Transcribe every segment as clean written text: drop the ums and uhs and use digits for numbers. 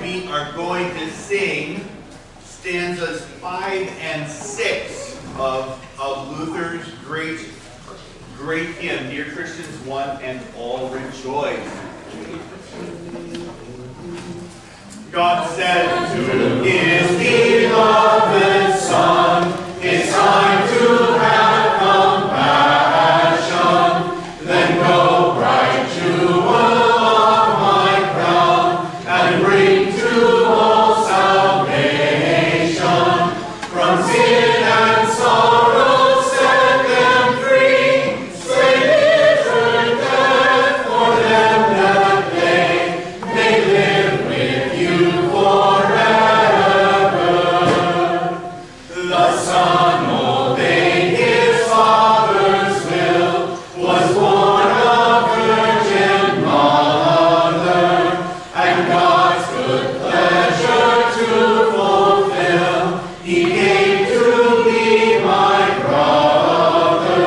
we are going to sing stanzas 5 and 6 of Luther's great hymn, Dear Christians, One and All Rejoice. God said to his beloved Son, it's time to have compassion. Then go, bright jewel of my crown, and bring to all salvation. From sin and sorrow set them free, slay bitter death for them that they may live with you forever. The Son obeyed his Father's will, was born of Virgin Mother, and God's good pleasure to fulfill, he came to be my brother.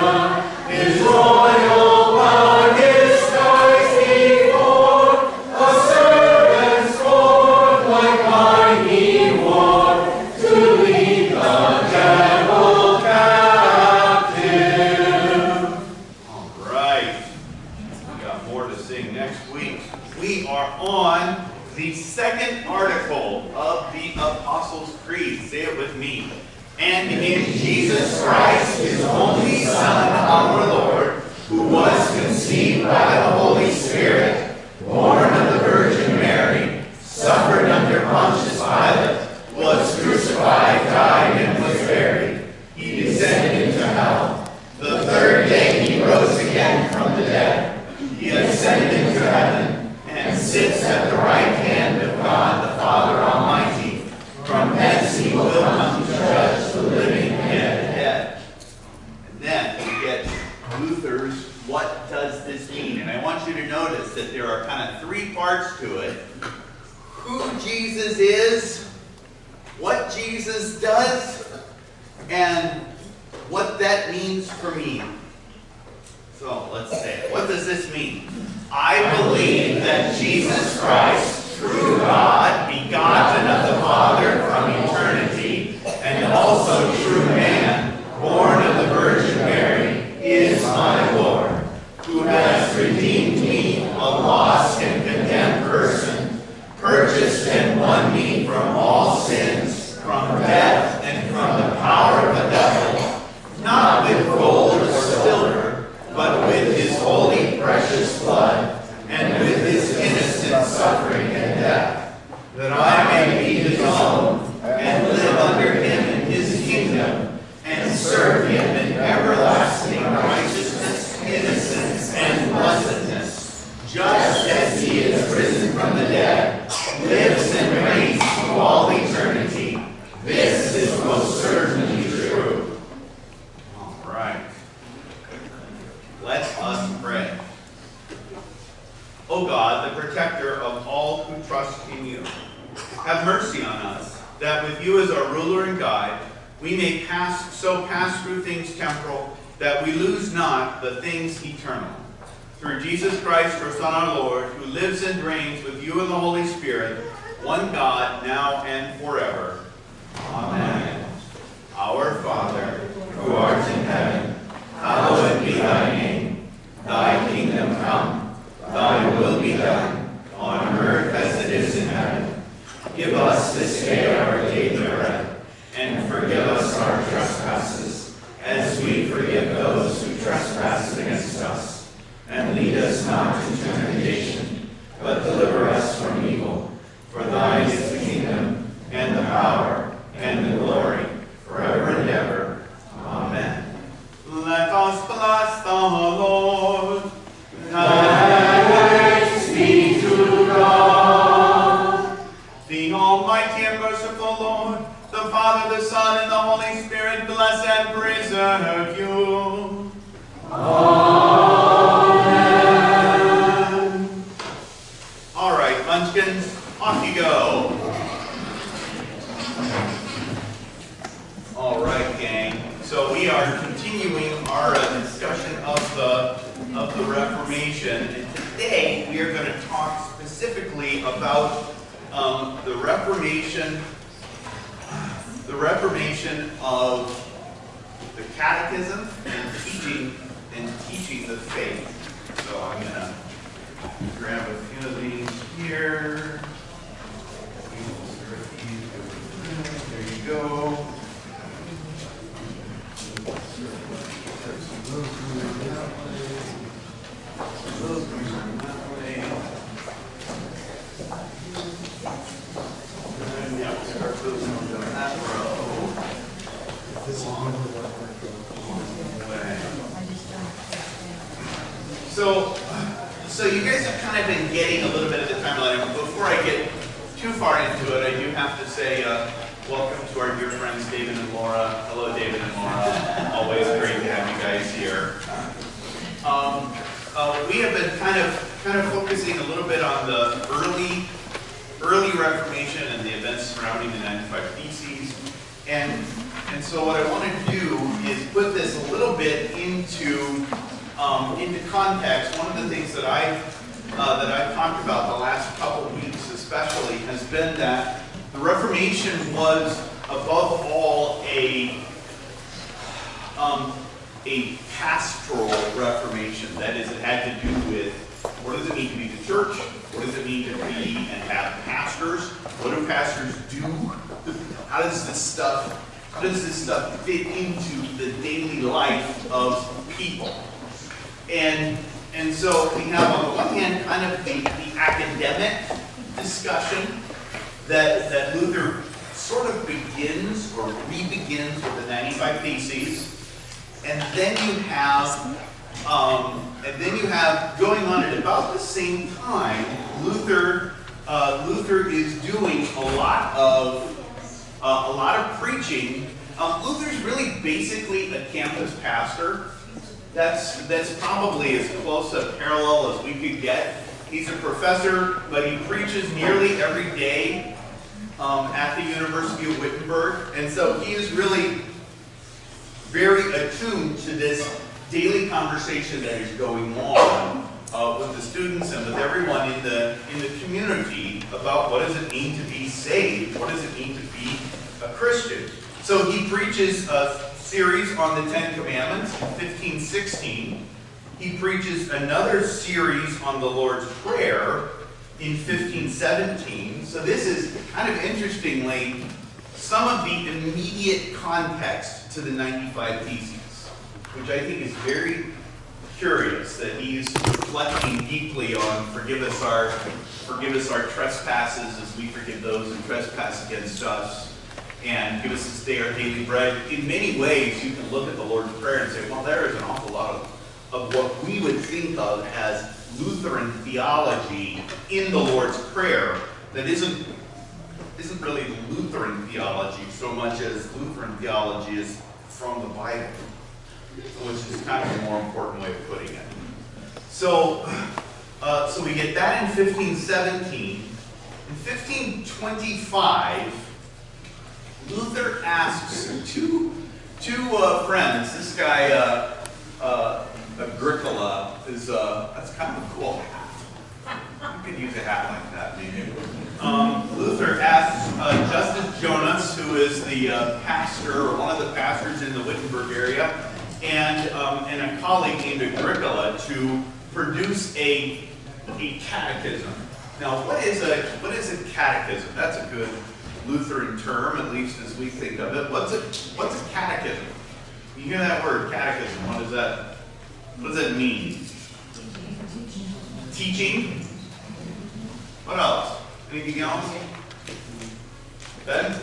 His royal power his skies before, a servant's sword like mine he wore, to lead the devil captive. All right. We got more to sing next week. We are on the second article of the Apostles' Creed. Say it with me. And in Jesus Christ, his only Son, our Lord, who was conceived by the Holy Spirit, born of the Virgin Mary, suffered under Pontius Pilate, was crucified, died, and was buried. He descended into hell. The third day he rose again from the dead. He ascended into heaven and sits at the right hand of God the Father Almighty. From thence he will come to judge the living and the dead. And then we get Luther's What Does This Mean? And I want you to notice that there are kind of three parts to it. Who Jesus is, what Jesus does, and what that means for me. So let's say it. What does this mean? I believe that Jesus Christ, true God, begotten of the Father from eternity, and also true man, born of the Virgin Mary, is my Lord, who has redeemed me, a lost and condemned person, purchased and won me from all sins, from death, and from the power of the devil, not with gold or silver, but with his holy precious blood, and with his innocent suffering and death, that I may be his own, and live under him in his kingdom, and serve him in everlasting righteousness, innocence, and blessedness, just as he is risen from the dead, lives and reigns to all eternity. This is most certainly true. All right. Let us pray. O God, the protector of all who trust in you, have mercy on us, that with you as our ruler and guide, we may pass through things temporal, that we lose not the things eternal. Through Jesus Christ, your Son, our Lord, who lives and reigns with you in the Holy Spirit, one God, now and forever. Amen. Our Father, who art in heaven, hallowed be thy name. Thy kingdom come. Thy will be done, on earth as it is in heaven. Give us this day our daily bread, and forgive us our trespasses, as we forgive those who trespass against us. And lead us not into temptation, but deliver us from evil. For thine is the kingdom, and the power, and the glory, forever and ever. Amen. Let us bless the Lord. Thanks be to God. The Almighty and merciful Lord, the Father, the Son, and the Holy Spirit, bless and preserve you. Amen. All right, Munchkins, off you go. All right, gang. So we are continuing our discussion of the Reformation, and today we are going to talk specifically about the Reformation of the Catechism and teaching the faith. So I'm gonna grab a few of these here. There you go. So you guys have kind of been getting a little bit of the timeline. Before I get too far into it, I do have to say welcome to our dear friends David and Laura. Hello, David and Laura. Always great to have you guys here. We have been kind of focusing a little bit on the early Reformation and the events surrounding the 95 Theses, and so what I want to do is put this a little bit into context. One of the things that I've talked about the last couple of weeks especially has been that the Reformation was above all a pastoral Reformation. That is, it had to do with what does it mean to be the church? What does it mean to be and have pastors? What do pastors do? How does this stuff fit into the daily life of people? And so we have on the one hand kind of the academic discussion that Luther sort of begins or re-begins with the 95 Theses, and then you have going on at about the same time, Luther is doing a lot of preaching. Luther's really basically a campus pastor. That's probably as close a parallel as we could get. He's a professor, but he preaches nearly every day at the University of Wittenberg, and so he is really very attuned to this daily conversation that is going on with the students and with everyone in the community about what does it mean to be saved, what does it mean to be a Christian. So he preaches a series on the Ten Commandments in 1516. He preaches another series on the Lord's Prayer in 1517. So this is kind of interestingly some of the immediate context to the 95 Theses, which I think is very curious that he's reflecting deeply on forgive us our trespasses as we forgive those who trespass against us, and give us this day our daily bread. In many ways, you can look at the Lord's Prayer and say, well, there is an awful lot of what we would think of as Lutheran theology in the Lord's Prayer that isn't really Lutheran theology so much as Lutheran theology is from the Bible, which is kind of a more important way of putting it. So we get that in 1517. In 1525, Luther asks two friends. This guy, Agricola, is that's kind of a cool hat. You could use a hat like that, maybe. Luther asks Justus Jonas, who is the pastor or one of the pastors in the Wittenberg area, and a colleague named Agricola to produce a catechism. Now, what is a catechism? That's a good Lutheran term, at least as we think of it. What's a catechism? You hear that word, catechism. What does that mean? Teaching. What else? Anything else? Ben?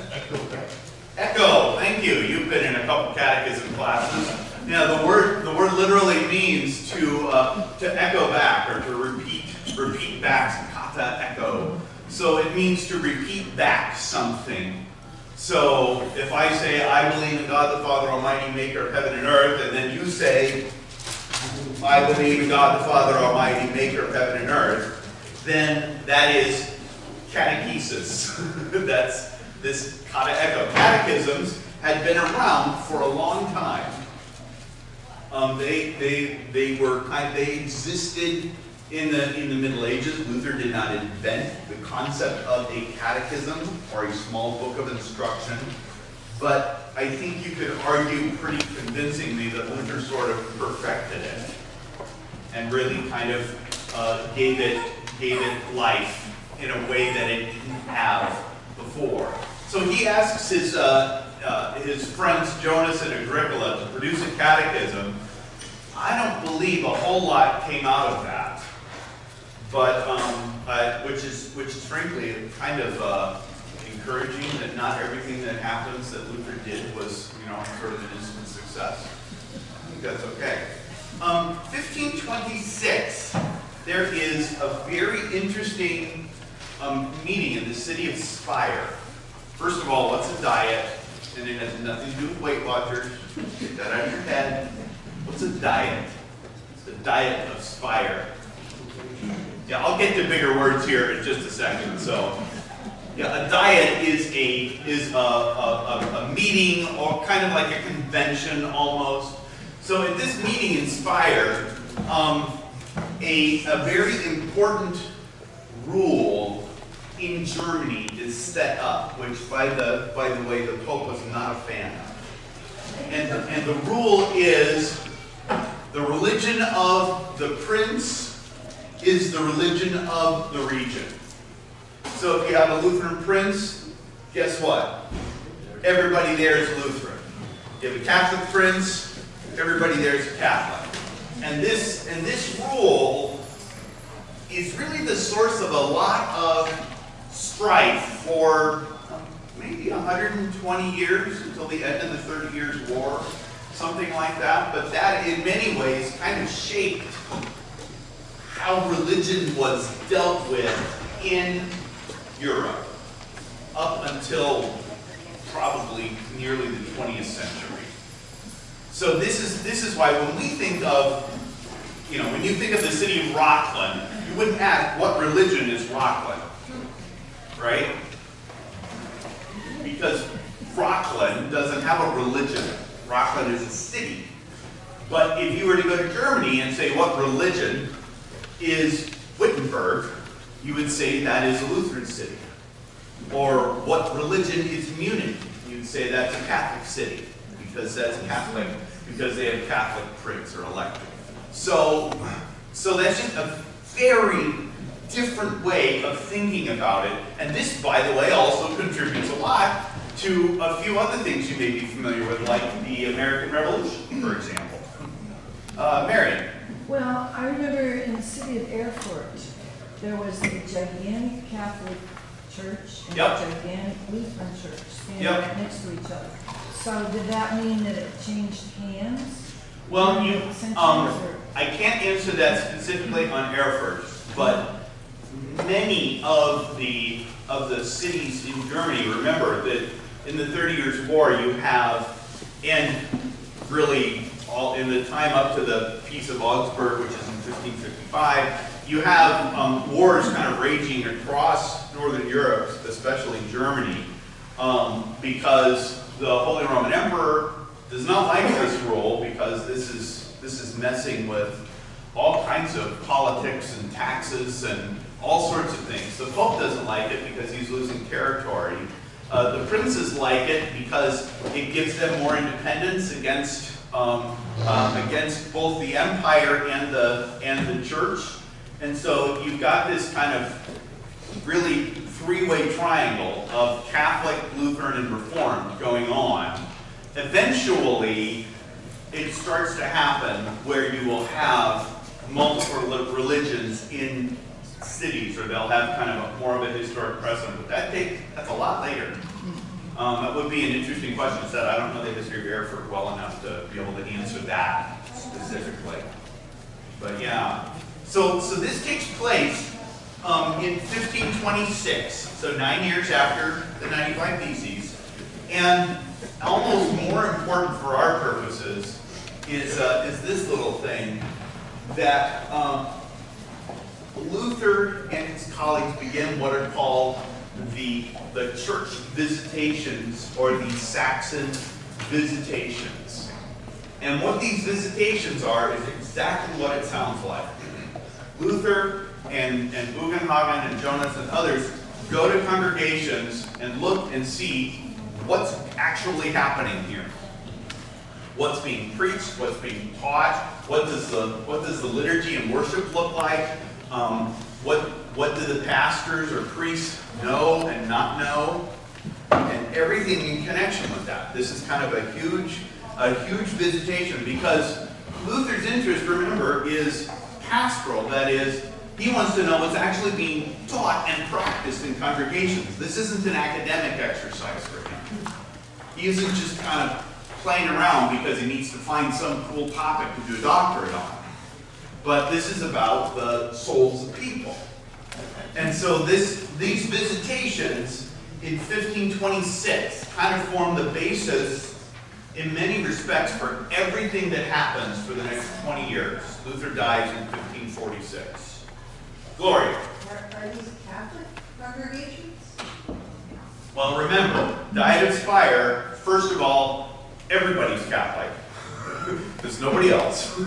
Echo. Thank you. You've been in a couple catechism classes. Yeah, the word literally means to echo back or to repeat back. Kata echo. So it means to repeat back something. So if I say, I believe in God the Father Almighty, maker of heaven and earth, and then you say, I believe in God the Father Almighty, maker of heaven and earth, then that is catechesis. That's this kata echo. Catechisms had been around for a long time. They existed In the Middle Ages, Luther did not invent the concept of a catechism or a small book of instruction, but I think you could argue pretty convincingly that Luther sort of perfected it and really kind of gave it life in a way that it didn't have before. So he asks his friends Jonas and Agricola to produce a catechism. I don't believe a whole lot came out of that, but which is frankly kind of encouraging that not everything that happens that Luther did was, sort of an instant success. I think that's okay. 1526, there is a very interesting meeting in the city of Speyer. First of all, what's a diet? And it has nothing to do with Weight Watchers. Get that out of your head. What's a diet? It's the diet of Speyer. Yeah, I'll get to bigger words here in just a second. So, yeah, a diet is a meeting, or kind of like a convention almost. So at this meeting in Speyer, a very important rule in Germany is set up, which by the way the Pope was not a fan of. And the rule is the religion of the prince is the religion of the region. So if you have a Lutheran prince, guess what? Everybody there is Lutheran. You have a Catholic prince, everybody there is Catholic. And this rule is really the source of a lot of strife for maybe 120 years until the end of the 30 Years' War, something like that. But that, in many ways, kind of shaped how religion was dealt with in Europe up until probably nearly the 20th century. So this is why when we think of, when you think of the city of Rockland, you wouldn't ask, what religion is Rockland? Right? Because Rockland doesn't have a religion. Rockland is a city. But if you were to go to Germany and say, what religion is Wittenberg, you would say that is a Lutheran city. Or what religion is Munich? You'd say that's a Catholic city, because that's Catholic, because they have Catholic prince or elector. So that's just a very different way of thinking about it. And this, by the way, also contributes a lot to a few other things you may be familiar with, like the American Revolution, for example. Marion. Well, I remember in the city of Erfurt, there was a gigantic Catholic church and a gigantic Lutheran church standing right next to each other. So did that mean that it changed hands? Well, I can't answer that specifically on Erfurt, but many of the cities in Germany, remember that in the 30 Years' War you have, and really all in the time up to the Peace of Augsburg, which is in 1555, you have wars kind of raging across Northern Europe, especially Germany, because the Holy Roman Emperor does not like this rule, because this is messing with all kinds of politics and taxes and all sorts of things. The Pope doesn't like it because he's losing territory. The princes like it because it gives them more independence against both the empire and the church. And so you've got this kind of really three-way triangle of Catholic, Lutheran, and Reformed going on. Eventually, it starts to happen where you will have multiple religions in cities, or they'll have kind of more of a historic precedent. But that's a lot later. That would be an interesting question. Said I don't know the history of Erfurt well enough to be able to answer that specifically. But yeah, so this takes place in 1526, so 9 years after the 95 Theses, and almost more important for our purposes is this little thing that Luther and his colleagues began what are called the church visitations, or the Saxon visitations. And what these visitations are is exactly what it sounds like. Luther and Bugenhagen and Jonas and others go to congregations and look and see what's actually happening here. What's being preached, what's being taught, what does the liturgy and worship look like? What do the pastors or priests know and not know? And everything in connection with that. This is kind of a huge visitation, because Luther's interest, remember, is pastoral. That is, he wants to know what's actually being taught and practiced in congregations. This isn't an academic exercise for him. He isn't just kind of playing around because he needs to find some cool topic to do a doctorate on. But this is about the souls of people. And so these visitations in 1526 kind of form the basis in many respects for everything that happens for the next 20 years. Luther dies in 1546. Gloria. Are these Catholic congregations? Well, remember, Diet of Fire, first of all, everybody's Catholic. There's nobody else.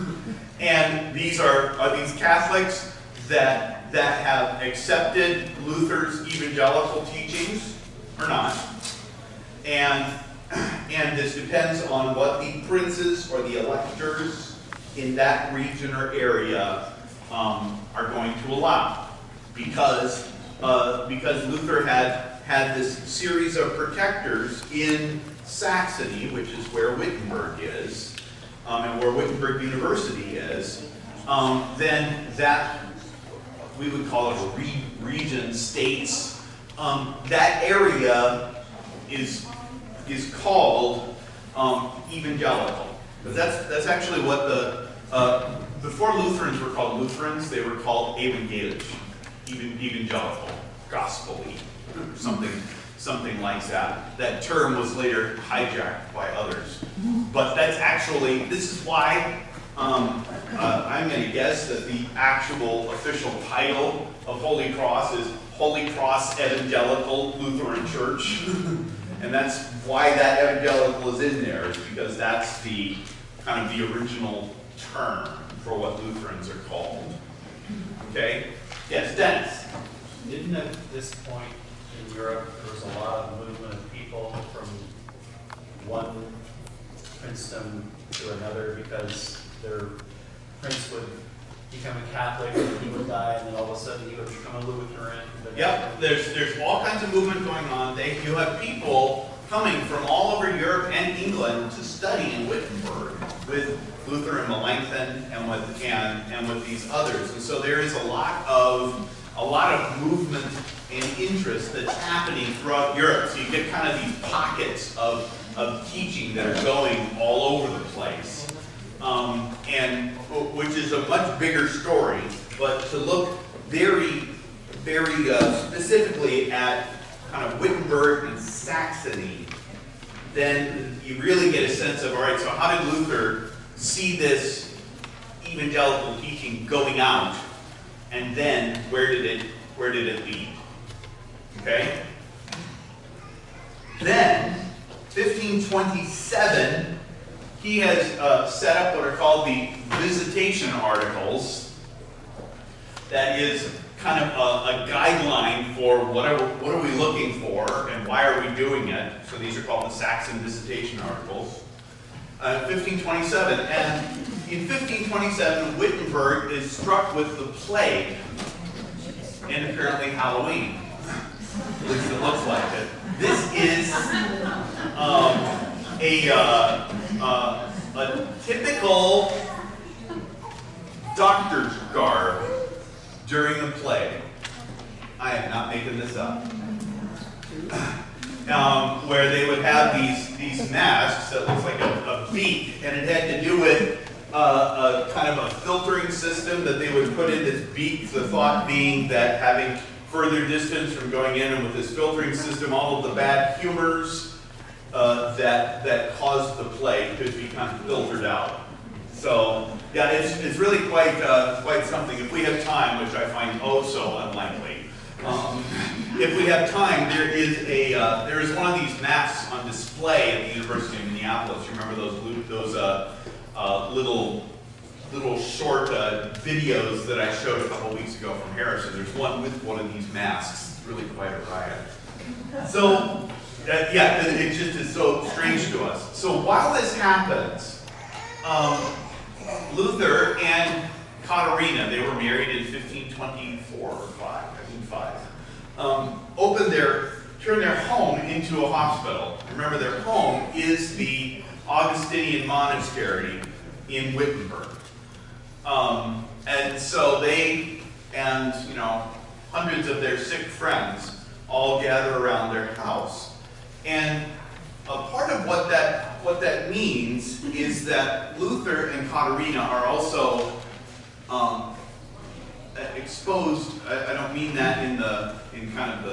And these are these Catholics that have accepted Luther's evangelical teachings or not. And this depends on what the princes or the electors in that region or area are going to allow. Because Luther had this series of protectors in Saxony, which is where Wittenberg is, and where Wittenberg University is, then that, we would call it a region, states, that area is called evangelical. But that's actually what before Lutherans were called Lutherans, they were called evangelisch, evangelical, gospel-y, something like that. That term was later hijacked by others. But that's actually, this is why I'm going to guess that the actual official title of Holy Cross is Holy Cross Evangelical Lutheran Church. And that's why that evangelical is in there, is because that's the kind of the original term for what Lutherans are called. Okay? Yes, Dennis. Didn't at this point in Europe there was a lot of movement of people from one princedom to another because their prince would become a Catholic and he would die, and then all of a sudden he would become a Lutheran? Yep, there's all kinds of movement going on. You have people coming from all over Europe and England to study in Wittenberg with Luther and Melanchthon and with these others. And so there is a lot of movement and interest that's happening throughout Europe. So you get kind of these pockets of teaching that are going all over the place. And which is a much bigger story, but to look very, very specifically at kind of Wittenberg and Saxony, then you really get a sense of, all right, so how did Luther see this evangelical teaching going out, and then where did it lead? Okay? Then, 1527, he has set up what are called the Visitation Articles. That is kind of a guideline for what are we looking for and why are we doing it. So these are called the Saxon Visitation Articles. 1527, and in 1527, Wittenberg is struck with the plague and apparently Halloween. At least it looks like it. This is a typical doctor's garb during the plague. I am not making this up. Where they would have these masks that looks like a beak, and it had to do with a kind of a filtering system that they would put in this beak, the thought being that having further distance from going in, and with this filtering system, all of the bad humors that caused the plague could be kind of filtered out. So, yeah, it's really quite something. If we have time, which I find oh so unlikely, if we have time, there is one of these masks on display at the University of Minneapolis. You remember those little little short videos that I showed a couple weeks ago from Harrison. There's one with one of these masks. It's really quite a riot. So, yeah, it just is so strange to us. So while this happens, Luther and Katarina, they were married in 1524 or 5, I think 5, turned their home into a hospital. Remember, their home is the Augustinian monastery in Wittenberg. And so they and, hundreds of their sick friends all gather around their house. And a part of what that means is that Luther and Katarina are also exposed. I don't mean that in kind of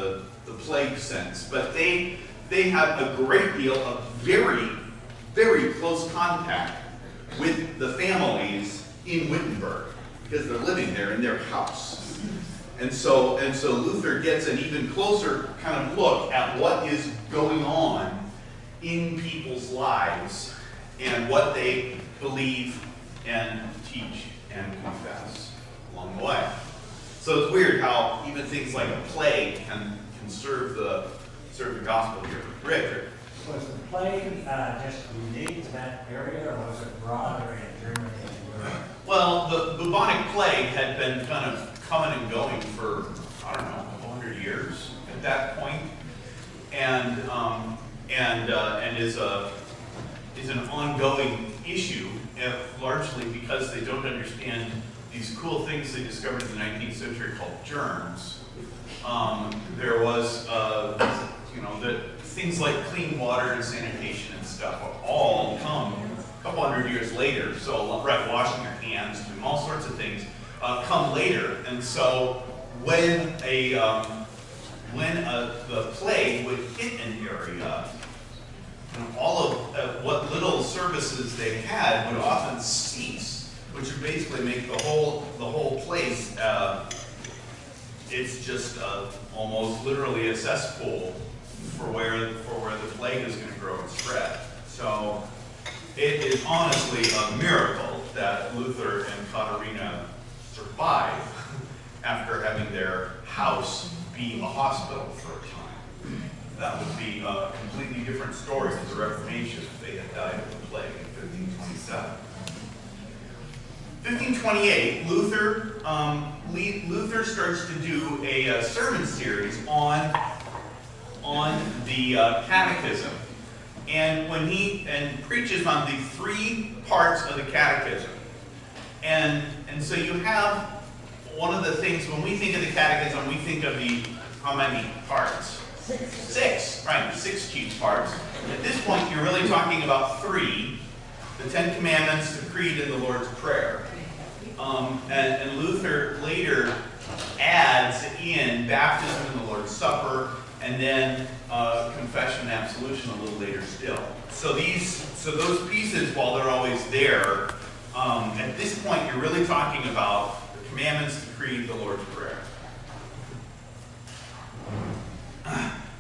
the plague sense, but they have a great deal of very, very close contact with the families in Wittenberg because they're living there in their house. And so Luther gets an even closer kind of look at what is going on in people's lives and what they believe and teach and confess along the way. So it's weird how even things like a plague can serve the gospel here. Richard. Was the plague just unique to that area, or was it broader in Germany and Europe? Well, the bubonic plague had been kind of coming and going for, I don't know, a couple hundred years at that point, and is an ongoing issue, largely because they don't understand these cool things they discovered in the 19th century called germs. There was, that things like clean water and sanitation and stuff all come a couple hundred years later. So, right, washing your hands, doing all sorts of things come later. And so, when the plague would hit an area, all of what little services they had would often cease, which would basically make the whole place. It's just almost literally a cesspool for where the plague is going to grow and spread. So it is honestly a miracle that Luther and Katarina survive after having their house be a hospital for a time. That would be a completely different story to the Reformation if they had died of the plague in 1527. 1528, Luther starts to do a sermon series on the Catechism, and when he preaches on the 3 parts of the Catechism, and so you have one of the things when we think of the Catechism, we think of how many parts? 6, right? 6 chief parts. At this point, you're really talking about 3: the 10 Commandments, the Creed, and the Lord's Prayer. And Luther later adds in baptism and the Lord's Supper, and then confession and absolution a little later still. So those pieces, while they're always there, at this point you're really talking about the commandments, the creed, the Lord's Prayer.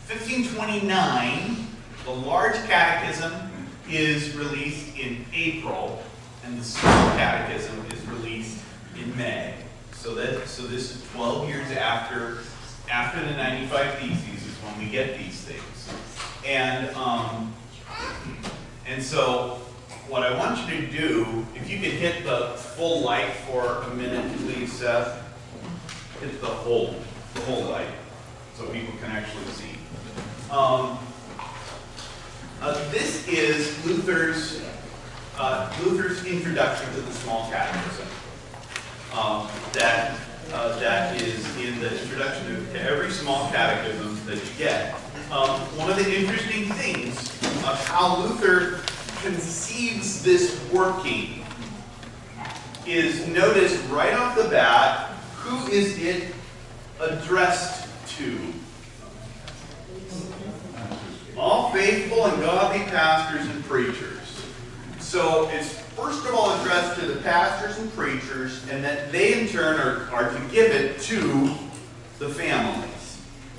1529, the large catechism is released in April, and the small catechism is released in May. So this is 12 years after the 95 Theses is when we get these things. And so what I want you to do, if you could hit the full light for a minute, please, Seth. Hit the whole light so people can actually see. This is Luther's introduction to the small catechism. That is in the introduction to every small catechism that you get. One of the interesting things of how Luther conceives this working is, notice right off the bat, who is it addressed to? All faithful and godly pastors and preachers. So it's first of all addressed to the pastors and preachers, and that they in turn are to give it to the families.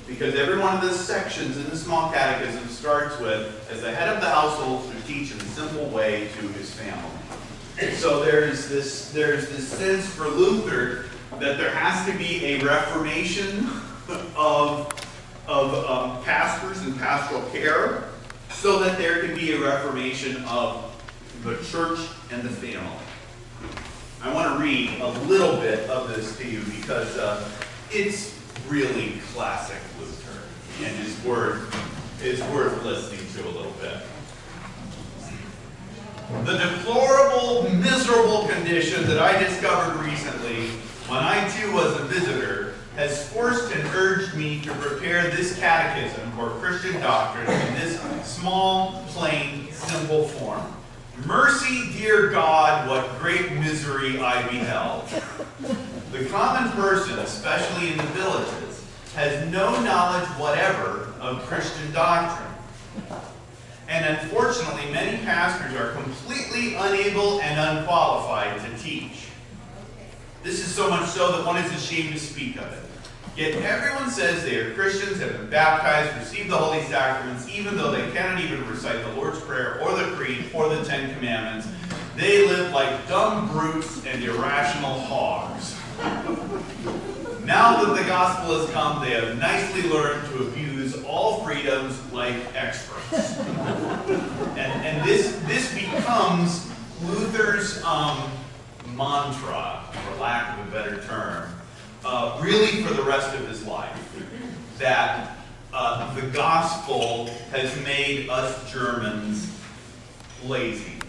Because every one of the sections in the small catechism starts with, as the head of the household should teach in a simple way to his family. So there's this sense for Luther that there has to be a reformation of pastors and pastoral care, so that there can be a reformation of the church and the family. I want to read a little bit of this to you because it's really classic Luther and is worth listening to a little bit. The deplorable, miserable condition that I discovered recently when I too was a visitor has forced and urged me to prepare this catechism for Christian doctrine in this small, plain, simple form. Mercy, dear God, what great misery I beheld. The common person, especially in the villages, has no knowledge whatever of Christian doctrine. And unfortunately, many pastors are completely unable and unqualified to teach. This is so much so that one is ashamed to speak of it. Yet everyone says they are Christians, have been baptized, received the Holy Sacraments, even though they cannot even recite the Lord's Prayer or the Creed or the Ten Commandments. They live like dumb brutes and irrational hogs. Now that the gospel has come, they have nicely learned to abuse all freedoms like experts. and this becomes Luther's mantra, for lack of a better term, really for the rest of his life, that the gospel has made us Germans lazy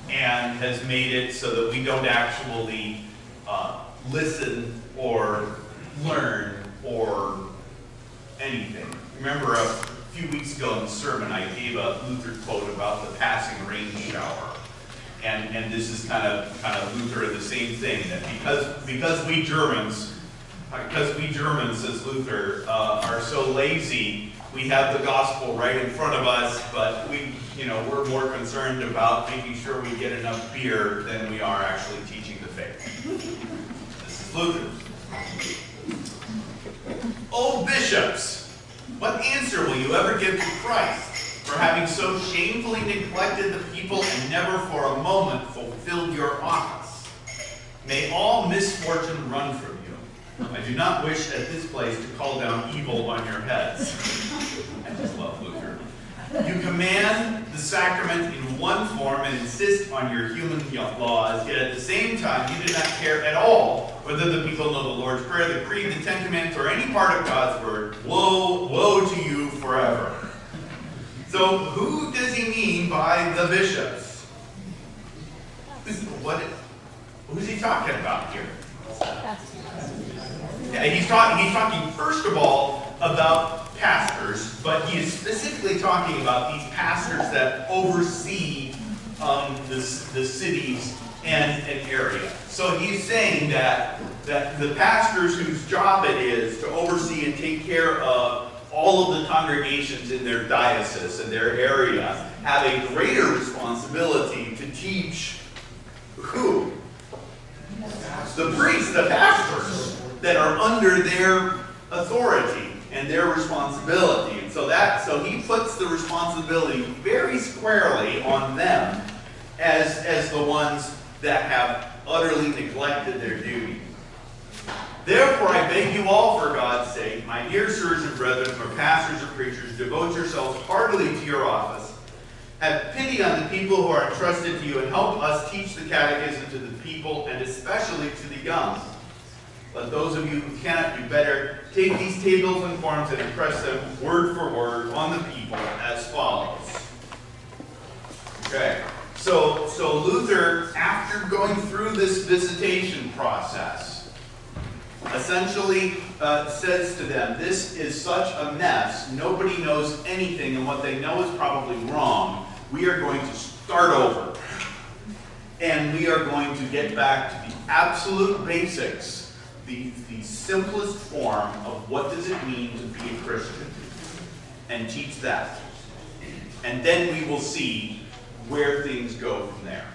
and has made it so that we don't actually listen or learn or anything. Remember a few weeks ago in the sermon I gave a Luther quote about the passing rain shower. And this is kind of Luther the same thing, that because we Germans, says Luther, are so lazy, we have the gospel right in front of us, but we're more concerned about making sure we get enough beer than we are actually teaching the faith. This is Luther. O bishops, what answer will you ever give to Christ for having so shamefully neglected the people and never for a moment fulfilled your office? May all misfortune run from you. I do not wish at this place to call down evil on your heads. I just love Luther. You command the sacrament in one form and insist on your human laws, yet at the same time you do not care at all whether the people know the Lord's Prayer, the Creed, the Ten Commandments, or any part of God's Word. Woe, woe to you forever. So who does he mean by the bishops? Who's he talking about here? Yeah, he's talking first of all about pastors, but he is specifically talking about these pastors that oversee the cities and an area. So he's saying that the pastors whose job it is to oversee and take care of all of the congregations in their diocese and their area have a greater responsibility to teach who? The priests, the pastors that are under their authority and their responsibility. And so he puts the responsibility very squarely on them as the ones that have utterly neglected their duty. Therefore, I beg you all, for God's sake, my dear sirs and brethren, or pastors or preachers, devote yourselves heartily to your office. Have pity on the people who are entrusted to you, and help us teach the catechism to the people, and especially to the young. Let those of you who cannot do better take these tables and forms and impress them word for word on the people as follows. Okay, so Luther, after going through this visitation process, essentially says to them, this is such a mess, nobody knows anything, and what they know is probably wrong. We are going to start over. And we are going to get back to the absolute basics, the simplest form of what does it mean to be a Christian, and teach that. And then we will see where things go from there.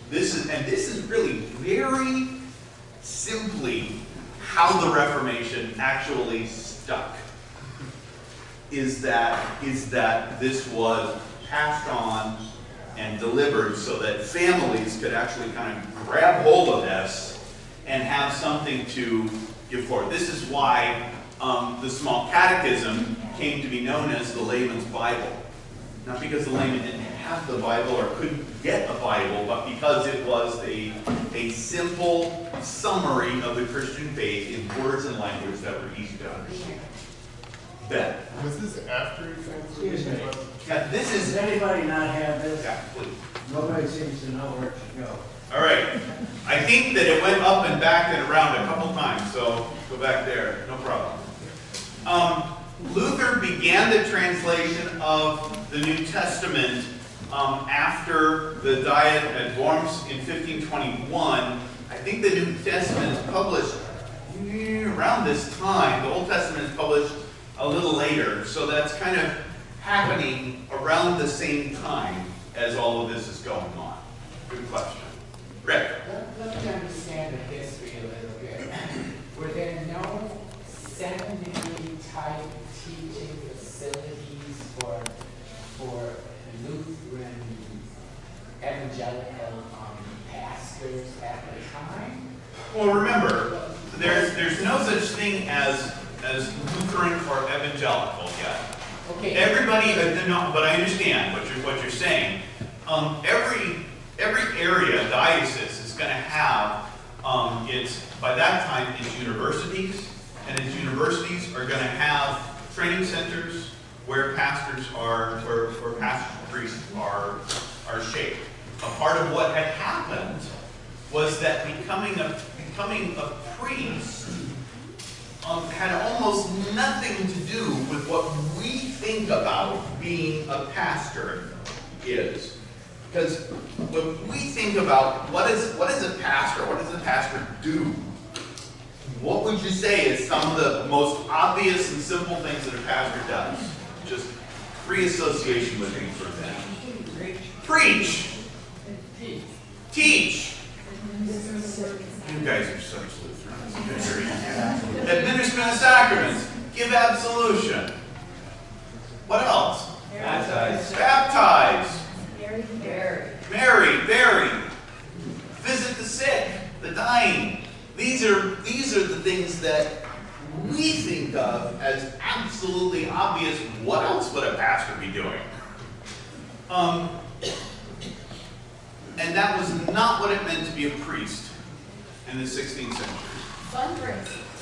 This is really very simply how the Reformation actually stuck, is that this was passed on and delivered so that families could actually kind of grab hold of this and have something to give forward. This is why the small catechism came to be known as the layman's Bible. Not because the layman didn't have the Bible or couldn't get a Bible, but because it was a simple summary of the Christian faith in words and language that were easy to understand. Ben. Was this after you Excuse me. Yeah, this is... Does anybody not have this? Yeah, please. Nobody seems to know where it should go. All right. I think that it went up and back and around a couple times, so go back there. No problem. Luther began the translation of the New Testament after the Diet at Worms in 1521. I think the New Testament is published around this time. The Old Testament is published a little later, so that's kind of happening around the same time as all of this is going on. Good question. Rick? Let me understand the history a little bit. Were there no seminary-type teaching facilities for Lutheran evangelical pastors at the time? Well, remember, there's no such thing as Lutheran or evangelical yet. Okay. Everybody, no, but I understand what you're saying. Every area, diocese, is going to have by that time its universities, and its universities are going to have training centers where pastors where pastors and priests are shaped. A part of what had happened was that becoming a priest had almost nothing to do with what we think about being a pastor is. Because when we think about what is a pastor, what does a pastor do? What would you say is some of the most obvious and simple things that a pastor does? Just free association with me for a minute. Preach. Teach. You guys are such Lutherans. Administer the sacraments. Give absolution. What else? Baptize. Baptize. Mary. Bury. Visit the sick, the dying. These are the things that we think of as absolutely obvious. What else would a pastor be doing? And that was not what it meant to be a priest in the 16th century.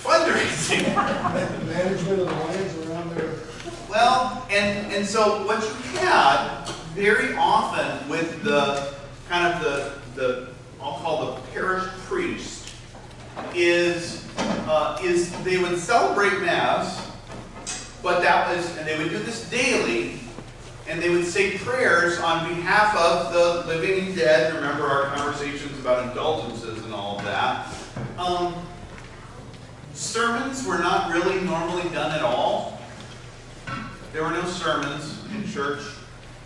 Fundraising. The management of the lands around there. Well, and so what you had very often with the kind of the I'll call the parish priest is they would celebrate Mass, but and they would do this daily, and they would say prayers on behalf of the living and dead. Remember our conversations about indulgences and all of that. Sermons were not really normally done at all. There were no sermons in church.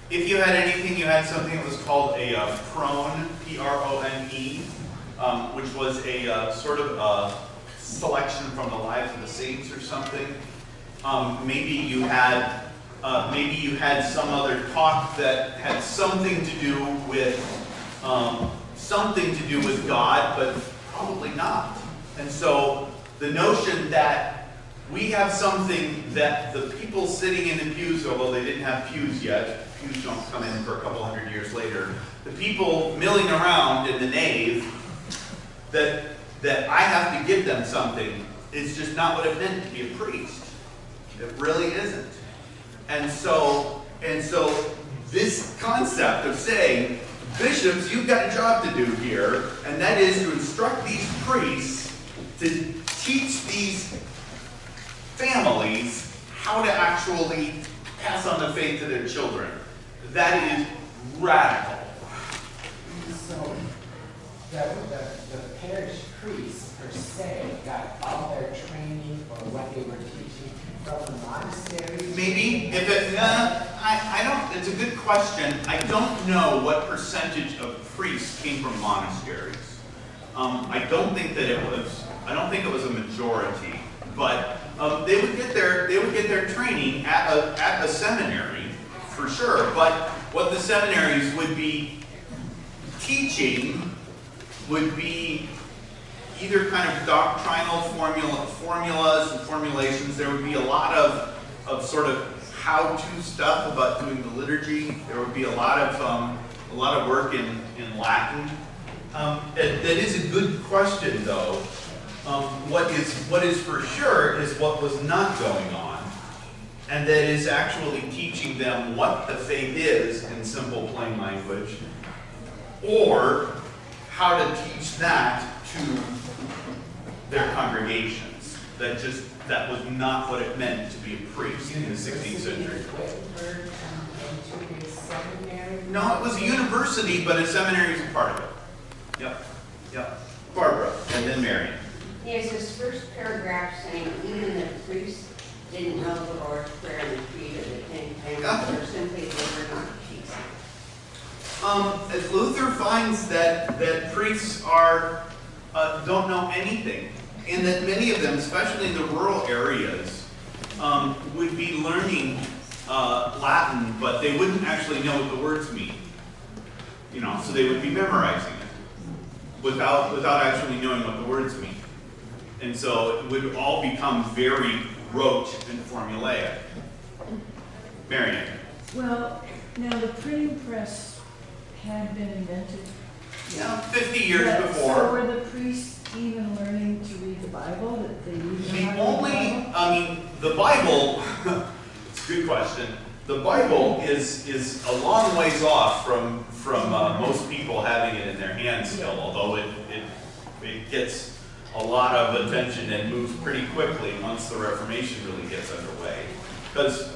If you had anything, you had something that was called a prone, P-R-O-N-E, which was a sort of a selection from the lives of the saints or something. Maybe you had some other talk that had something to do with God, but probably not. And so the notion that we have something that the people sitting in the pews, although they didn't have pews yet, pews don't come in for a couple hundred years later, the people milling around in the nave, that I have to give them something, is just not what it meant to be a priest. It really isn't. And so this concept of saying, bishops, you've got a job to do here, and that is to instruct these priests to teach these families how to actually pass on the faith to their children. That is radical. So the parish priests per se got all their training or what they were teaching from the monasteries? Maybe. I don't, it's a good question. I don't know what percentage of priests came from monasteries. I don't think it was a majority, but they would get their training at a seminary for sure. But what the seminaries would be teaching would be either kind of doctrinal formulas and formulations. There would be a lot of sort of how-to stuff about doing the liturgy. There would be a lot of work in Latin. That is a good question, though. What is for sure is what was not going on, and that is actually teaching them what the faith is in simple, plain language, or how to teach that to their congregations. That was not what it meant to be a priest in the 16th century. No, it was a university, but a seminary is a part of it. Yep. Barbara, and then Marion. Yes, this first paragraph saying even the priests didn't know the Lord's Prayer and the Creed of the Ten Commandments, or simply they were not teaching. As Luther finds that priests don't know anything, and that many of them, especially in the rural areas, would be learning Latin, but they wouldn't actually know what the words mean. So they would be memorizing it without actually knowing what the words mean. And so it would all become very rote and formulaic. Marian. Well, now the printing press had been invented. Yeah, 50 years So before. were the priests even learning to read the Bible? That they even The Bible, it's a good question. The Bible is a long ways off from most people having it in their hands still, although it gets a lot of attention and moves pretty quickly once the Reformation really gets underway. Because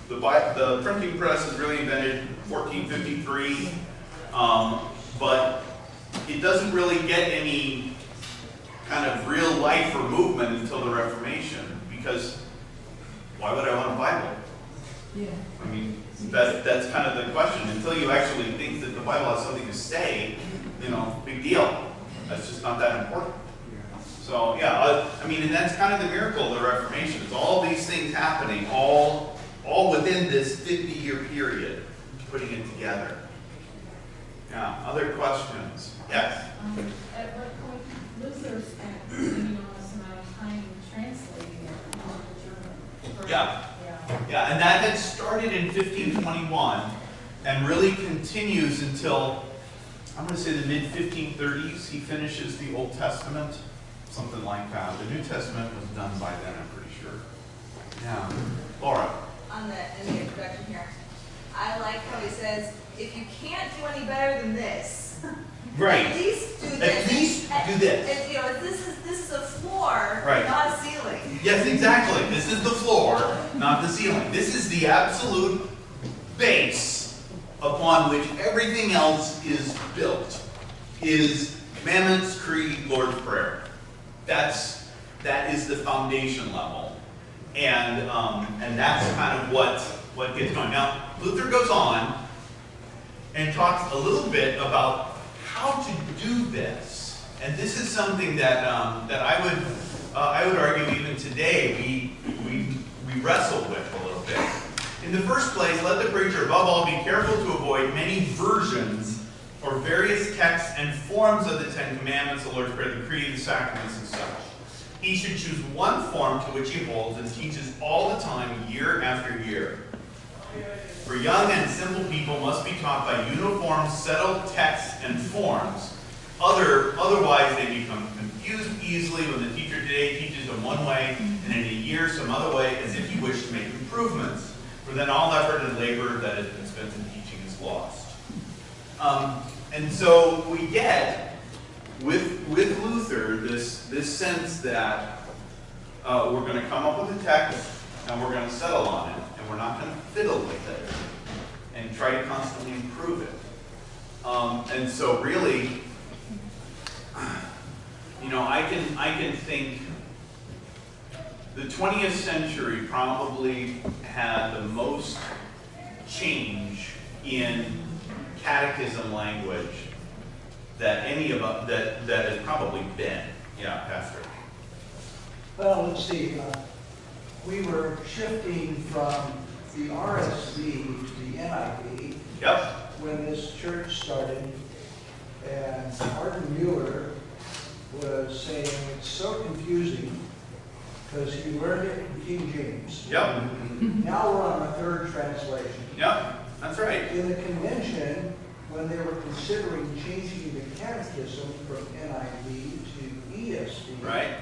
the printing press is really invented in 1453, but it doesn't really get any kind of real life or movement until the Reformation. Because why would I want a Bible? Yeah. I mean, that's kind of the question. Until you actually think that the Bible has something to say, big deal. That's just not that important. So yeah, and that's kind of the miracle of the Reformation. It's all these things happening, all within this 50-year period, putting it together. Yeah. Other questions? Yes. At what point Luther spent an enormous amount of time translating it into German? Yeah, and that had started in 1521 and really continues until, I'm going to say, the mid-1530s. He finishes the Old Testament, something like that. The New Testament was done by then, I'm pretty sure. Yeah. Laura. In the introduction here, I like how he says, if you can't do any better than this, Right. at least do this. At least do this. And, this is a floor, Right. not a ceiling. Yes, exactly. This is the floor, not the ceiling. This is the absolute base upon which everything else is built. Is commandments, creed, Lord's Prayer. That is the foundation level, and that's kind of what gets going. Now Luther goes on and talks a little bit about how to do this, and this is something that I would argue even today we wrestle with a little bit. In the first place, let the preacher above all be careful to avoid many versions or various texts and forms of the Ten Commandments, the Lord's Prayer, the Creed, the Sacraments, and such. He should choose one form to which he holds and teaches all the time, year after year. For young and simple people must be taught by uniform, settled texts and forms. Otherwise, they become confused easily when the teacher today teaches them one way, and in a year some other way, as if he wished to make improvements. For then all effort and labor that has been spent in teaching is lost. And so we get, with Luther, this sense that we're going to come up with a text, and we're going to settle on it, and we're not going to fiddle with it, and try to constantly improve it. And so really, I can think the 20th century probably had the most change in catechism language that any of us, that has probably been. Yeah, Pastor. Well, let's see. We were shifting from the RSV to the NIV. Yep. When this church started, and Martin Mueller was saying it's so confusing because he learned it in King James. Yep. Now we're on a third translation. Yep. That's right. In the convention, when they were considering changing the catechism from NIV to ESV, Right.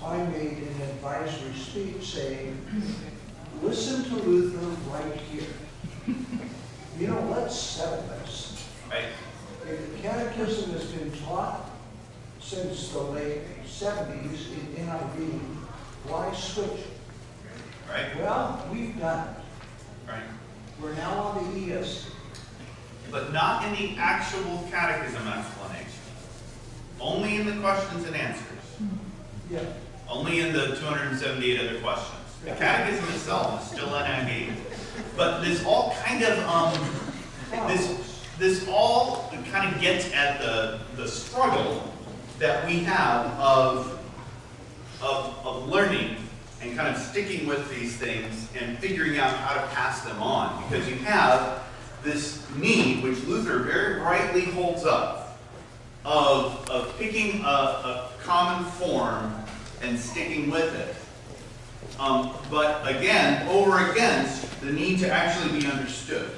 I made an advisory speech saying, listen to Luther right here. You know, let's settle this. Right. If the catechism has been taught since the late 70s in NIV, why switch? Right. Well, we've done it. Right. We're now on the ESV. But not in the actual catechism explanation. Only in the questions and answers. Yeah. Only in the 278 other questions. The catechism itself is still NIV. But this all kind of, this all kind of gets at the struggle that we have of learning and kind of sticking with these things and figuring out how to pass them on. Because you have this need, which Luther very rightly holds up, of picking a common form and sticking with it. But again, over against the need to actually be understood.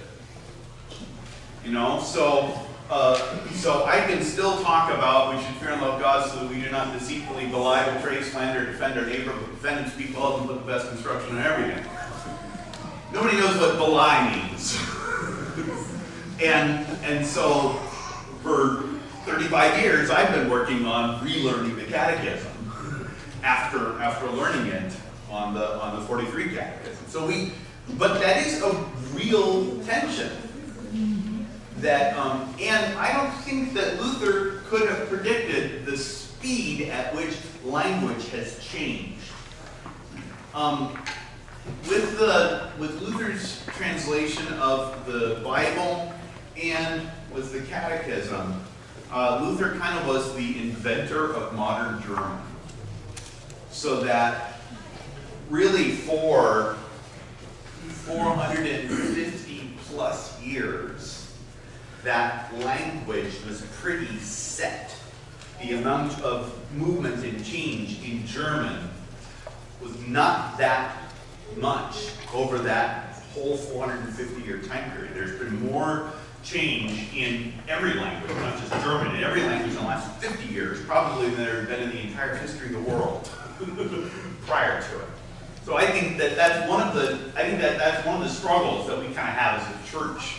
You know, so I can still talk about we should fear and love God so that we do not deceitfully belie, betray, slander, defend our neighbor, but defend and speak well and put the best construction on everything. Nobody knows what belie means. and so for 35 years I've been working on relearning the catechism after learning it on the 43 catechism. But that is a real tension. That and I don't think that Luther could have predicted the speed at which language has changed. With Luther's translation of the Bible and with the Catechism, Luther kind of was the inventor of modern German. So that really for 450 plus years, that language was pretty set. The amount of movement and change in German was not that much over that whole 450-year time period. There's been more change in every language, not just German, in every language in the last 50 years, probably than there had been in the entire history of the world prior to it. So I think that that's one of the struggles that we kind of have as a church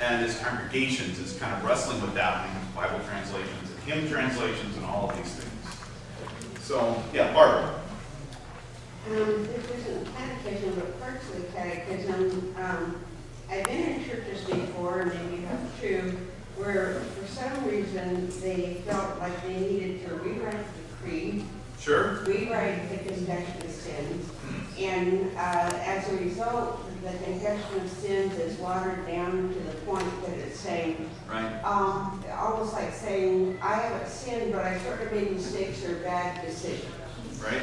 and as congregations, is kind of wrestling with that in Bible translations and hymn translations and all of these things. So, yeah, Barbara. This isn't a catechism, but parts of the catechism. I've been in churches before, and maybe you have too, where for some reason they felt like they needed to rewrite the creed, Sure. rewrite the confession of sins, and as a result, the confession of sins is watered down to the point that it's saying, right, almost like saying, I haven't sinned, but I sort of made mistakes or bad decisions. right.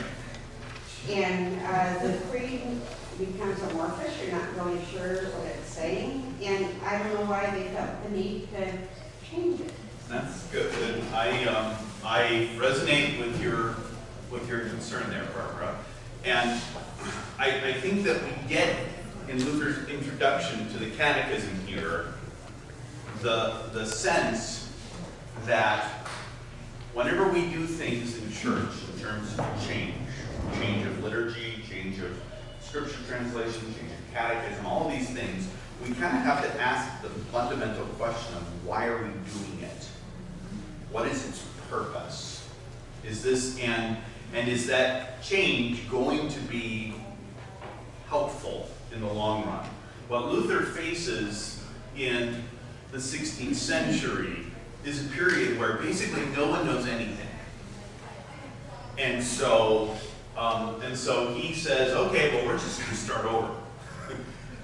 And the creed becomes amorphous. You're not really sure what it's saying, and I don't know why they felt the need to change it. That's good. And I resonate with your concern there, Barbara. And I think that we get in Luther's introduction to the Catechism here the sense that whenever we do things in church in terms of change of liturgy, change of scripture translation, change of catechism, all these things, we kind of have to ask the fundamental question of why are we doing it? What is its purpose? Is this and is that change going to be helpful in the long run? What Luther faces in the 16th century is a period where basically no one knows anything. And so he says, okay, well, we're just going to start over.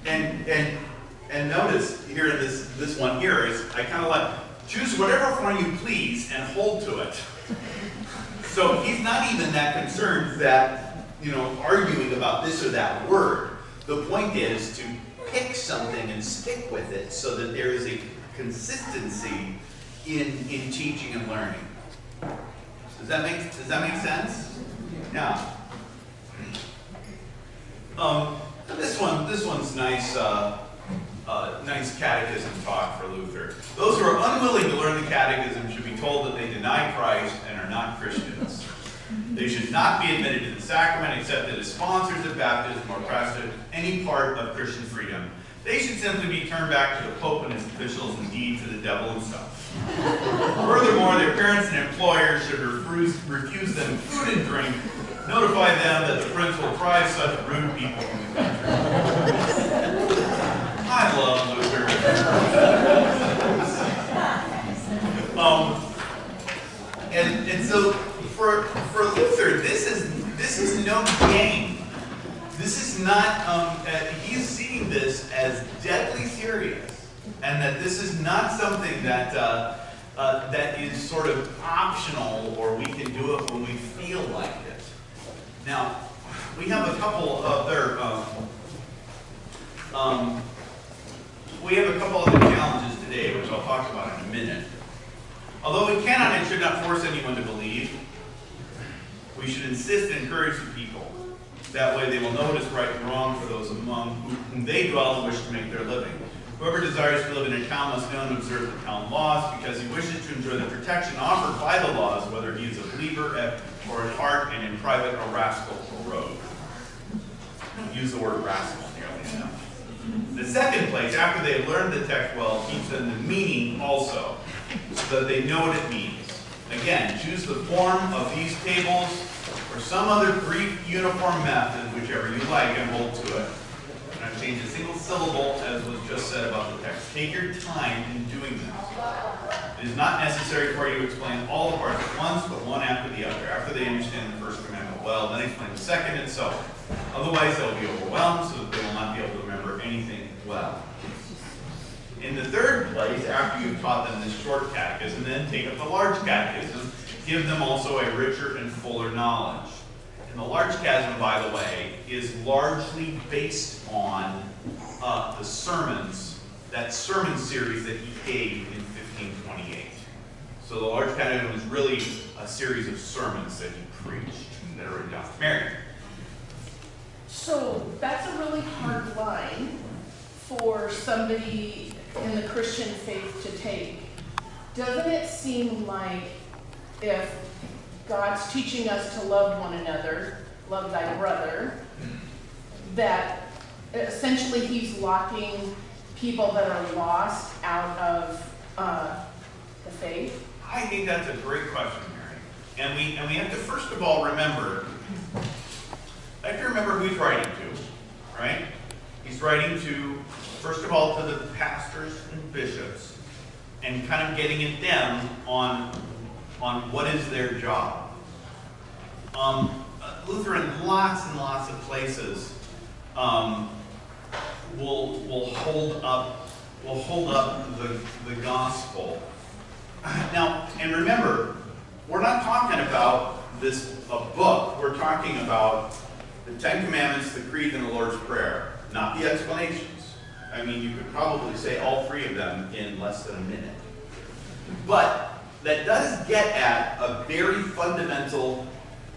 and notice here in this one here is I kind of like choose whatever form you please and hold to it. So he's not even that concerned that arguing about this or that word. The point is to pick something and stick with it so that there is a consistency in teaching and learning. Does that make sense? Now, this one's nice. Nice catechism talk for Luther. Those who are unwilling to learn the catechism should be told that they deny Christ and are not Christians. They should not be admitted to the sacrament, accepted as sponsors of baptism, or practice any part of Christian freedom. They should simply be turned back to the Pope and his officials, indeed to the devil himself. Furthermore, their parents and employers should refuse them food and drink, notify them that the prince will drive such rude people from the country. I love Luther. And so for Luther, this is no game. This is not. He's seeing this as deadly serious, and that this is not something that that is sort of optional, or we can do it when we feel like it. Now, we have a couple other. We have a couple other challenges today, which I'll talk about in a minute. Although we cannot and should not force anyone to believe, we should insist and encourage the people. That way they will know what is right and wrong for those among whom they dwell and wish to make their living. Whoever desires to live in a town must know and observe the town laws, because he wishes to enjoy the protection offered by the laws, whether he is a believer or at heart, and in private a rascal or rogue. I don't use the word rascal nearly enough. The second place, after they have learned the text well, teach them the meaning also, so that they know what it means. Again, choose the form of these tables or some other brief uniform method, whichever you like, and hold to it. Do not change a single syllable, as was just said about the text. Take your time in doing this. It is not necessary for you to explain all the parts at once, but one after the other. After they understand the first commandment well, then explain the second, and so on. Otherwise, they will be overwhelmed, so that they will not be able to remember anything well. In the third place, after you've taught them this short catechism, then take up the large catechism. Give them also a richer and fuller knowledge. And the large catechism, by the way, is largely based on the sermons, that sermon series that he gave in 1528. So the large catechism is really a series of sermons that he preached that are written down. Mary. So that's a really hard line for somebody in the Christian faith to take. Doesn't it seem like if God's teaching us to love one another, love thy brother, that essentially he's locking people that are lost out of the faith? I think that's a great question, Mary. And we have to first of all remember, I have to remember who he's writing to, right? He's writing to, first of all, to the pastors and bishops, and kind of getting at them on what is their job. Lutheran, lots and lots of places will hold up the gospel. Now, and remember, we're not talking about a book. We're talking about the Ten Commandments, the Creed, and the Lord's Prayer, not the explanations. I mean, you could probably say all three of them in less than a minute. But that does get at a very fundamental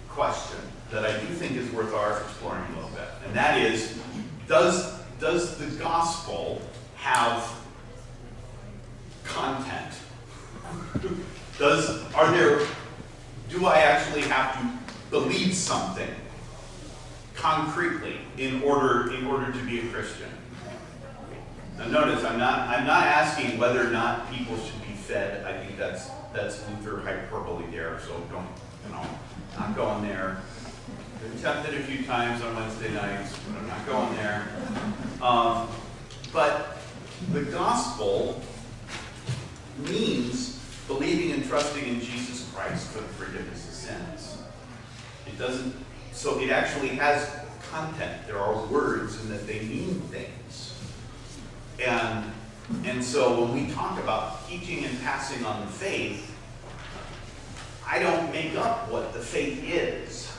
question that I do think is worth our exploring a little bit. And that is, does the gospel have content? Do I actually have to believe something concretely in order to be a Christian? Now notice, I'm not asking whether or not people should be fed. I think that's Luther hyperbole there, so don't, not going there. Been tempted a few times on Wednesday nights, but I'm not going there. But the gospel means believing and trusting in Jesus Christ for the forgiveness of sins. It doesn't, so it actually has content. There are words and that they mean things. And so when we talk about teaching and passing on the faith, I don't make up what the faith is.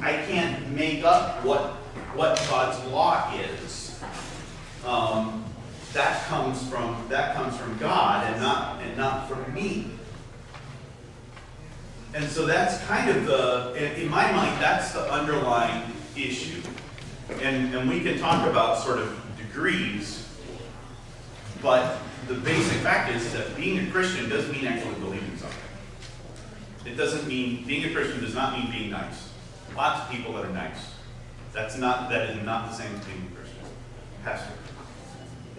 I can't make up what what God's law is, that comes from God and not from me. And so that's kind of in my mind, that's the underlying issue. And we can talk about sort of degrees, but the basic fact is that being a Christian doesn't mean actually believing something. It doesn't mean, being a Christian does not mean being nice. Lots of people that are nice. That is not the same as being a Christian. Pastor.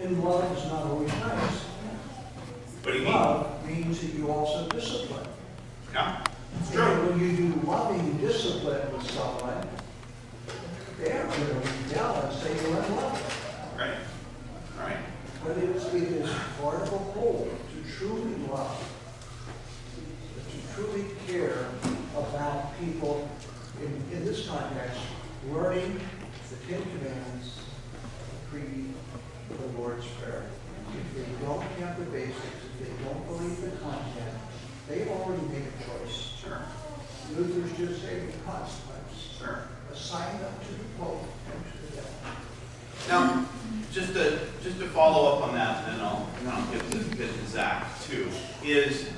And love is not always nice. What do you mean? Love means that you also discipline. Yeah, it's And true. when you do loving discipline with someone, they're going to rebel and say you're unloving. Right. Right. But it is part of a whole to truly love, to truly care about people, in this context, learning the Ten Commandments, the Creed, the Lord's Prayer. If they don't have the basics, if they don't believe the content, they've already made a choice. Sure. Luther's just saying the consequence. Sure. Assign them to the Pope and to the devil. Now, just to follow up on that, and then I'll get to Zach too, is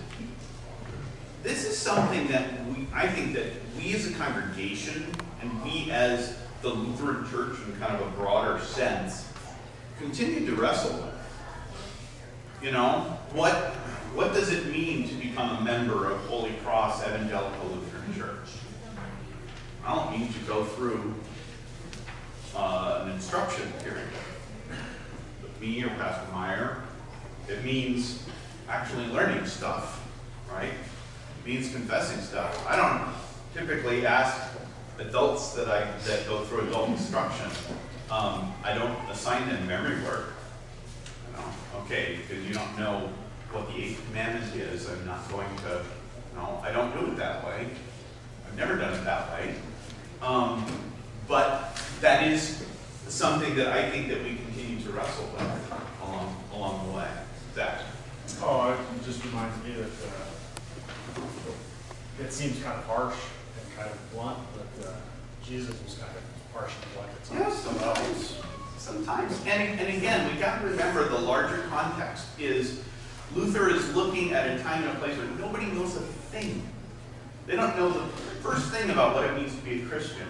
this is something that I think that we as a congregation and we as the Lutheran Church in kind of a broader sense continue to wrestle with. You know, what does it mean to become a member of Holy Cross Evangelical Lutheran Church? Well, it means you go through an instruction period. With me or Pastor Meyer, it means actually learning stuff, right? It means confessing stuff. I don't typically ask adults that go through adult instruction. I don't assign them memory work. You know, okay, because you don't know what the 8th commandment is, I'm not going to, no, I don't do it that way. I've never done it that way. But that is something that I think that we continue to wrestle with along the way. Zach? Oh, it just reminds me that it seems kind of harsh and kind of blunt, but Jesus was kind of harsh and blunt at times. Yeah, sometimes. And again, we got to remember the larger context is Luther is looking at a time and a place where nobody knows a thing. They don't know the first thing about what it means to be a Christian.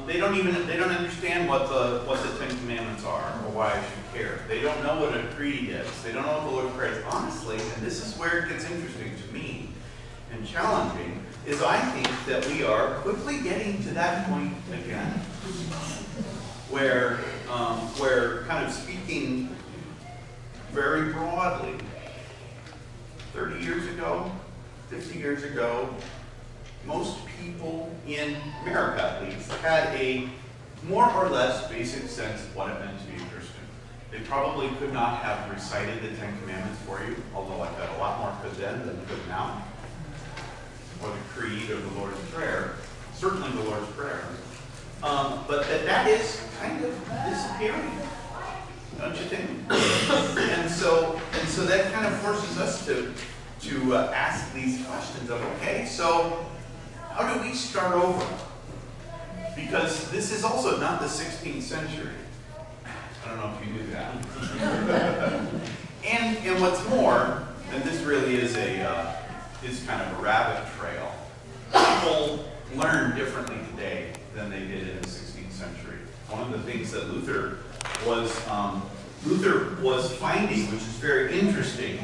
They don't understand what the Ten Commandments are or why I should care. They don't know what a creed is. They don't know what the Lord's Prayer is. Honestly, and this is where it gets interesting to me and challenging, is I think that we are quickly getting to that point again, where kind of speaking very broadly, 30 years ago, 50 years ago, most people in America at least had a more or less basic sense of what it meant to be a Christian. They probably could not have recited the Ten Commandments for you, although I bet a lot more could then than could now. Or the Creed or the Lord's Prayer. Certainly the Lord's Prayer. But that is kind of disappearing, don't you think? And so that kind of forces us to ask these questions of, okay, so how do we start over? Because this is also not the 16th century. I don't know if you knew that. and what's more, and this really is kind of a rabbit trail. People learn differently today than they did in the 16th century. One of the things that Luther was finding, which is very interesting,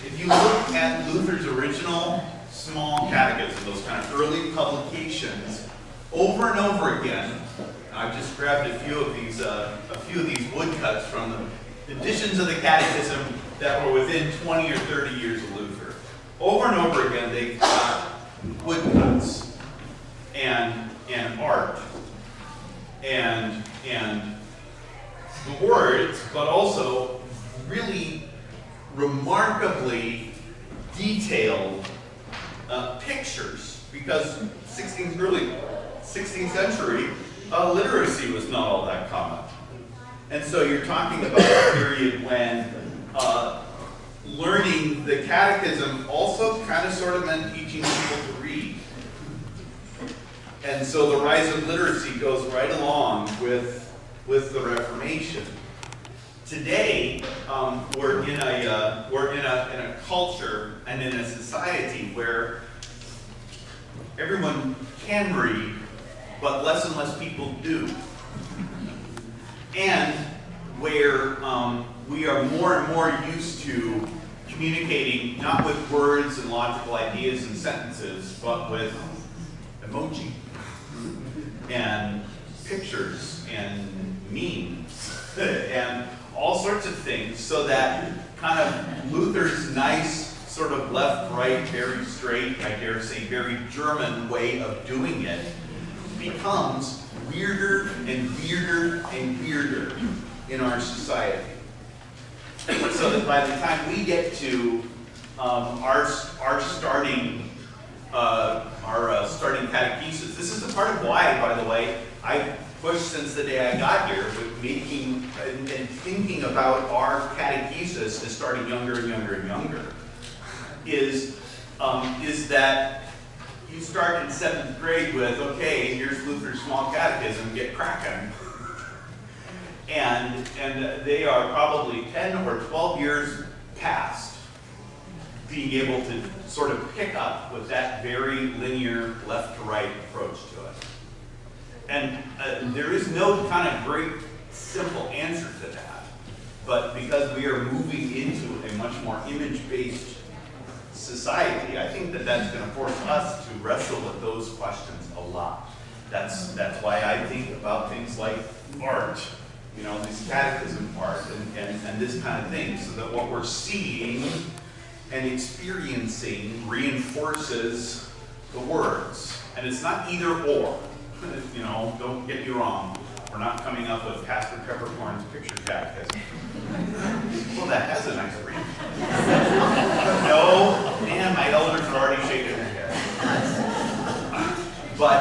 if you look at Luther's original small catechism, those kind of early publications, over and over again, I've just grabbed a few of these woodcuts from the editions of the catechism that were within 20 or 30 years of Luther. Over and over again, they got woodcuts and art and the words, but also really remarkably detailed pictures, because early 16th century literacy was not all that common. And so you're talking about a period when learning the catechism also kind of sort of meant teaching people to read. And so the rise of literacy goes right along with the Reformation. Today, we're in a culture and in a society where everyone can read, but less and less people do. And where we are more and more used to communicating not with words and logical ideas and sentences, but with emoji and pictures and memes and all sorts of things, so that kind of Luther's nice sort of left-right, very straight, I dare say very German way of doing it becomes weirder and weirder and weirder in our society. So that by the time we get to our starting catechesis, this is a part of why, by the way, I pushed since the day I got here with making and thinking about our catechesis as starting younger and younger and younger, is that you start in 7th grade with, okay, here's Luther's small catechism, get cracking. And they are probably 10 or 12 years past being able to sort of pick up with that very linear left to right approach to it. And there is no kind of great simple answer to that. But because we are moving into a much more image-based society, I think that that's going to force us to wrestle with those questions a lot. That's why I think about things like art, you know, this catechism art and this kind of thing, so that what we're seeing and experiencing reinforces the words. And it's not either or. You know, don't get me wrong. We're not coming up with Pastor Peperkorn's picture catechism. Well, that has a nice ring. No, man, my elders are already shaking their head. But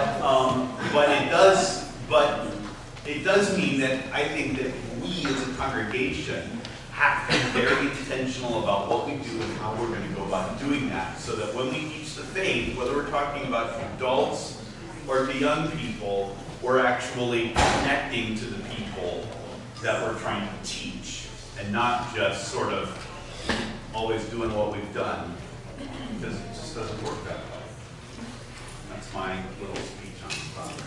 it does mean that I think that we as a congregation have to be very intentional about what we do and how we're going to go about doing that, so that when we teach the faith, whether we're talking about adults or to young people, we're actually connecting to the people that we're trying to teach, and not just sort of always doing what we've done, because it just doesn't work that way. That's my little speech on the topic.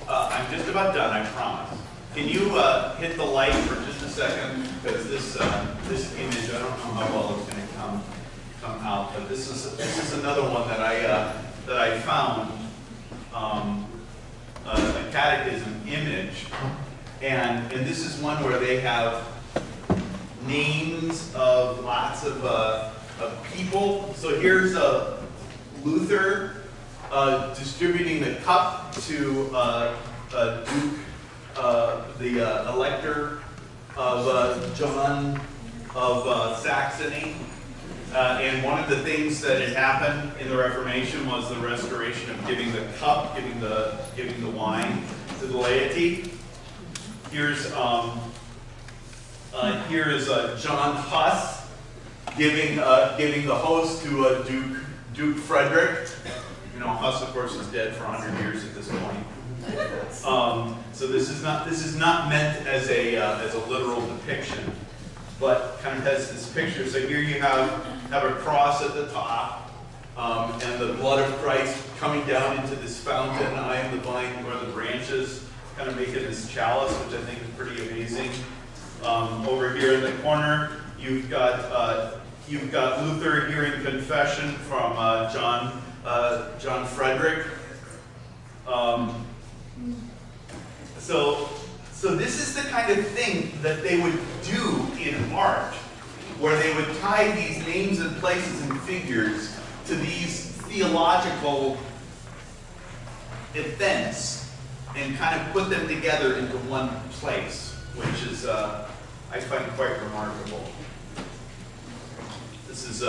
I'm just about done, I promise. Can you hit the light for just a second? Because this image, I don't know how well it's going to come out, but this is another one that I found. A catechism image, and this is one where they have names of lots of people. So here's Luther distributing the cup to Duke, the elector of John of Saxony. And one of the things that had happened in the Reformation was the restoration of giving the cup, giving the wine to the laity. Here's John Huss giving the host to Duke Frederick. You know, Huss, of course, is dead for 100 years at this point. So this is not meant as a literal depiction, but kind of has this picture. So here you have a cross at the top, and the blood of Christ coming down into this fountain. I am the vine, you are the branches, kind of making this chalice, which I think is pretty amazing. Over here in the corner, you've got Luther hearing confession from John Frederick. So this is the kind of thing that they would do in art, where they would tie these names and places and figures to these theological events and kind of put them together into one place, which is, I find quite remarkable. This is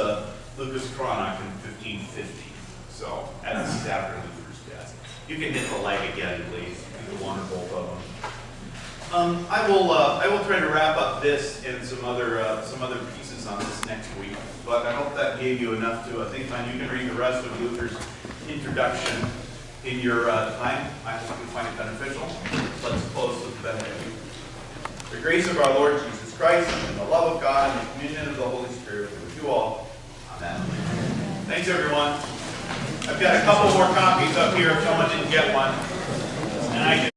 Lucas Cranach in 1550, so this is after Luther's death. You can hit the leg again, please, either one or both of them. I will try to wrap up this and some other pieces on this next week, but I hope that gave you enough to think on. You can read the rest of Luther's introduction in your time. I hope you find it beneficial. Let's close with the benediction. The grace of our Lord Jesus Christ and the love of God and the communion of the Holy Spirit be with you all. Amen. Thanks, everyone. I've got a couple more copies up here if someone didn't get one. And I